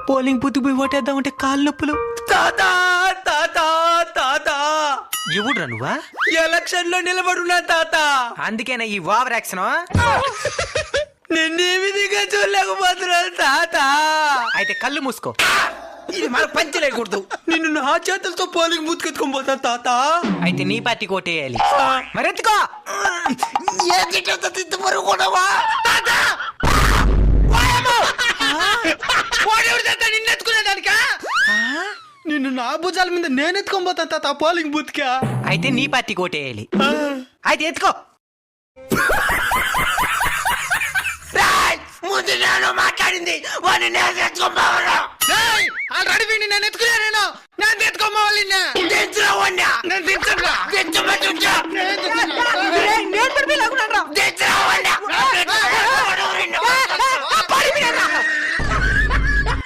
Polling booth పోయి ఓటేద్దామంటే కాళ్ళు నొప్పులు. తాత తాత తాత ఎవడురా నువ్వా? ఎలక్షన్ లో నిలబడున్నా తాత. అందుకేనా ఈ ఓవర్ యాక్షన్? నిన్నే విధిగా చూడలేకపోతున్నా తాత. అయితే కళ్ళు మూసుకో. ఇది మన పంచి లేకూడదు. నిన్ను నా చేతులతో పోలింగ్ బూత్ ఎత్తుకొని పోతాను తాత. అయితే నీ పార్టీకి ఓటేయాలి. మరెత్తుకో. నిన్ను నా భుజాల మీద నేను ఎత్తుకొని పోతాను తాత పోలింగ్ బూత్ కా. అయితే నీ పార్టీకి ఓటేయాలి. అయితే ఎత్తుకో. ముందు నేను మాట్లాడింది ఆల్రెడీ నేను ఎత్తుకునే